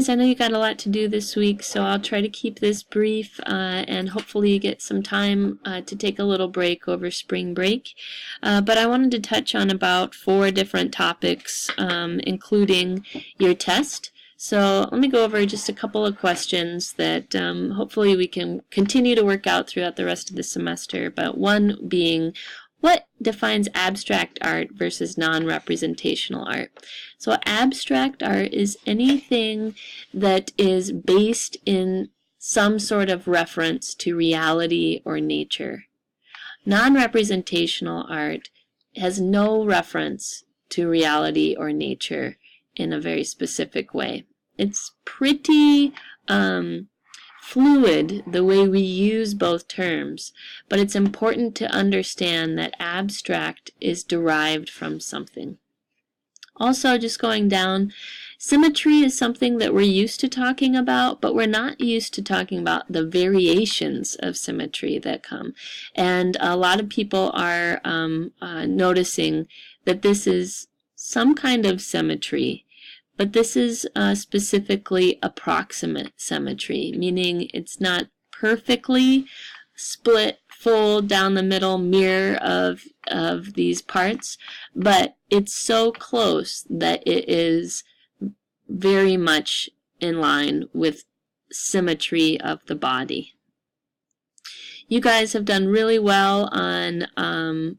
guys, I know you got a lot to do this week, so I'll try to keep this brief and hopefully you get some time to take a little break over spring break. But I wanted to touch on about 4 different topics, including your test. So let me go over just a couple of questions that hopefully we can continue to work out throughout the rest of the semester. But one being, what defines abstract art versus non-representational art? So abstract art is anything that is based in some sort of reference to reality or nature. Non-representational art has no reference to reality or nature in a very specific way. It's pretty fluid the way we use both terms, but it's important to understand that abstract is derived from something. Also, just going down, symmetry is something that we're used to talking about, but we're not used to talking about the variations of symmetry that come. And a lot of people are noticing that this is some kind of symmetry, but this is specifically approximate symmetry, meaning it's not perfectly split full down the middle mirror of these parts, but it's so close that it is very much in line with symmetry of the body. You guys have done really well on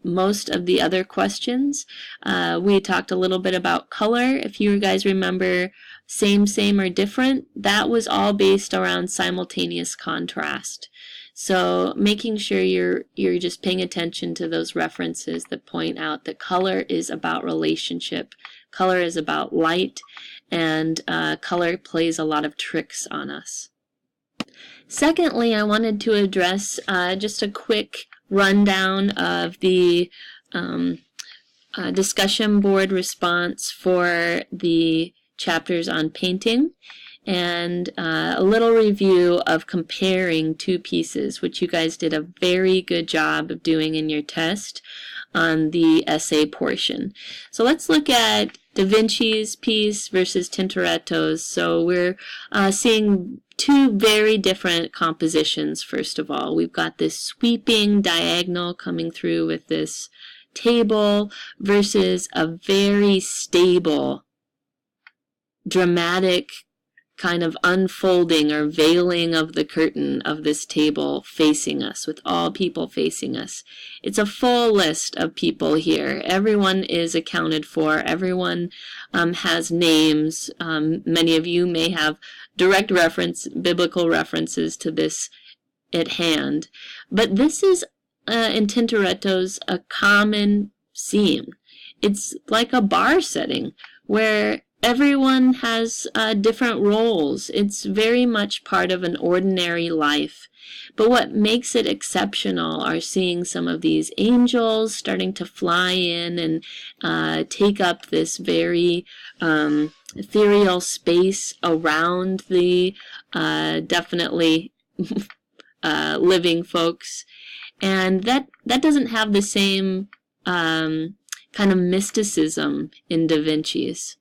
most of the other questions. We talked a little bit about color. If you guys remember same, or different, that was all based around simultaneous contrast. So making sure you're just paying attention to those references that point out that color is about relationship, color is about light, and color plays a lot of tricks on us. Secondly, I wanted to address just a quick rundown of the discussion board response for the chapters on painting, and a little review of comparing 2 pieces, which you guys did a very good job of doing in your test on the essay portion. So let's look at Da Vinci's piece versus Tintoretto's. So we're seeing 2 very different compositions. First of all, we've got this sweeping diagonal coming through with this table versus a very stable, dramatic kind of unfolding or veiling of the curtain of this table facing us, with all people facing us. It's a full list of people here. Everyone is accounted for. Everyone has names. Many of you may have direct biblical references to this at hand. But this is, in Tintoretto's, a common scene. It's like a bar setting where everyone has different roles. It's very much part of an ordinary life. But what makes it exceptional are seeing some of these angels starting to fly in and take up this very ethereal space around the definitely living folks. And that doesn't have the same kind of mysticism in Da Vinci's.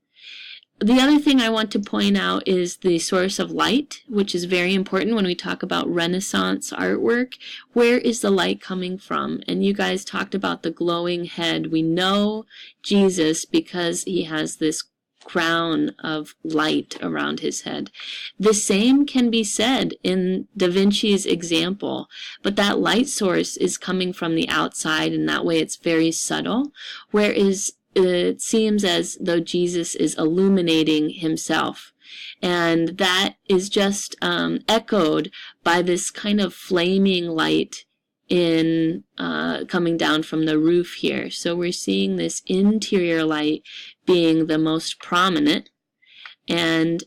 The other thing I want to point out is the source of light, which is very important when we talk about Renaissance artwork. Where is the light coming from? And you guys talked about the glowing head. We know Jesus because he has this crown of light around his head. The same can be said in Da Vinci's example, but that light source is coming from the outside, and that way it's very subtle, whereas it seems as though Jesus is illuminating himself. And that is just echoed by this kind of flaming light in coming down from the roof here. So we're seeing this interior light being the most prominent and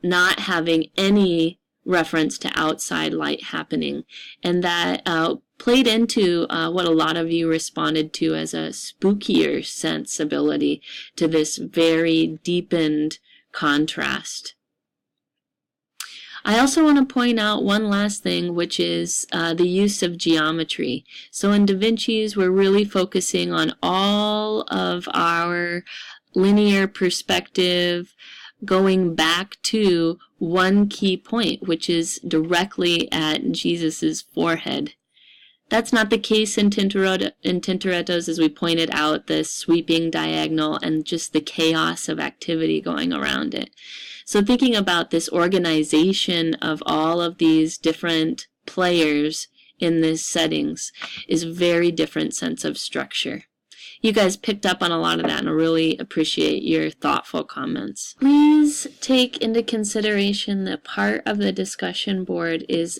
not having any reference to outside light happening. And that played into what a lot of you responded to as a spookier sensibility to this very deepened contrast. I also want to point out one last thing, which is the use of geometry. So in Da Vinci's, we're really focusing on all of our linear perspective, going back to one key point, which is directly at Jesus's forehead. That's not the case in Tintoretto's, as we pointed out, the sweeping diagonal and just the chaos of activity going around it. So thinking about this organization of all of these different players in these settings is a very different sense of structure. You guys picked up on a lot of that, and I really appreciate your thoughtful comments. Please take into consideration that part of the discussion board is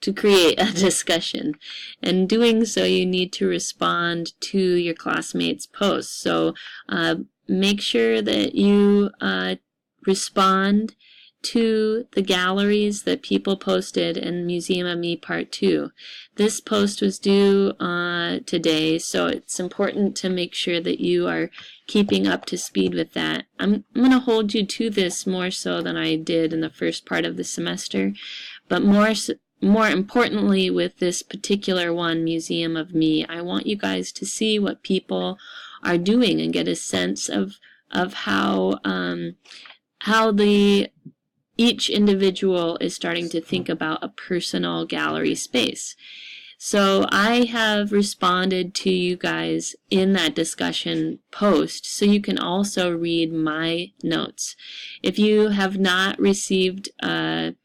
to create a discussion. And doing so, you need to respond to your classmates' posts. So make sure that you respond to the galleries that people posted in Museum of Me Part 2. This post was due today, so it's important to make sure that you are keeping up to speed with that. I'm going to hold you to this more so than I did in the first part of the semester, but more importantly, with this particular one, Museum of Me, I want you guys to see what people are doing and get a sense of how each individual is starting to think about a personal gallery space. So I have responded to you guys in that discussion post, so you can also read my notes. If you have not received a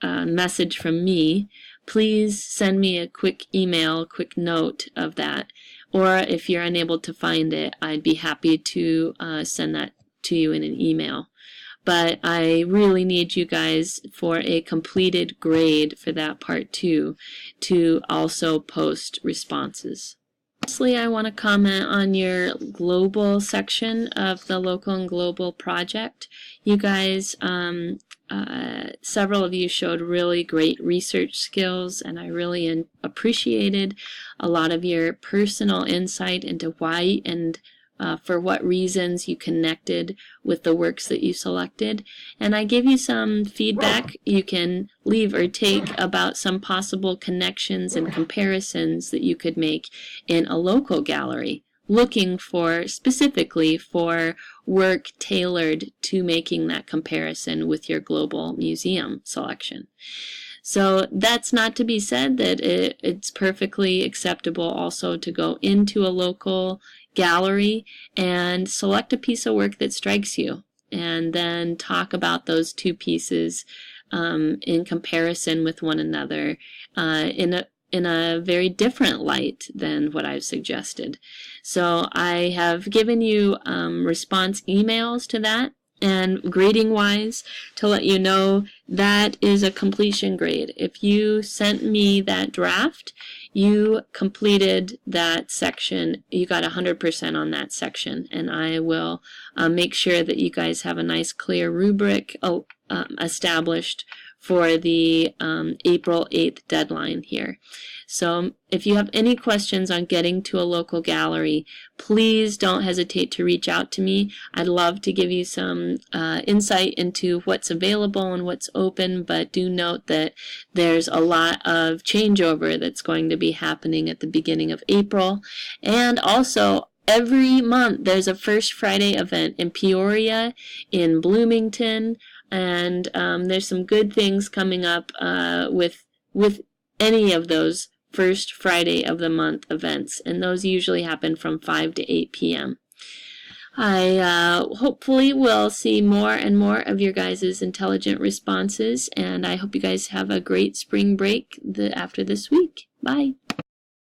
message from me, please send me a quick email, quick note of that. Or if you're unable to find it, I'd be happy to send that to you in an email. But I really need you guys for a completed grade for that part 2 to also post responses. Lastly, I want to comment on your global section of the local and global project. You guys, several of you showed really great research skills, and I really appreciated a lot of your personal insight into why and for what reasons you connected with the works that you selected. And I give you some feedback you can leave or take about some possible connections and comparisons that you could make in a local gallery, looking for specifically for work tailored to making that comparison with your global museum selection. So that's not to be said that it's perfectly acceptable also to go into a local gallery and select a piece of work that strikes you, and then talk about those two pieces in comparison with one another in a very different light than what I've suggested. So I have given you response emails to that, and grading wise, to let you know that is a completion grade. If you sent me that draft, you completed that section, you got 100% on that section, and I will make sure that you guys have a nice clear rubric established for the April 8th deadline here. So if you have any questions on getting to a local gallery, please don't hesitate to reach out to me. I'd love to give you some insight into what's available and what's open, but do note that there's a lot of changeover that's going to be happening at the beginning of April. And also, every month there's a First Friday event in Peoria, in Bloomington, and there's some good things coming up with any of those First Friday of the month events, and those usually happen from 5 to 8 p.m. I hopefully will see more and more of your guys' intelligent responses, and I hope you guys have a great spring break after this week. Bye.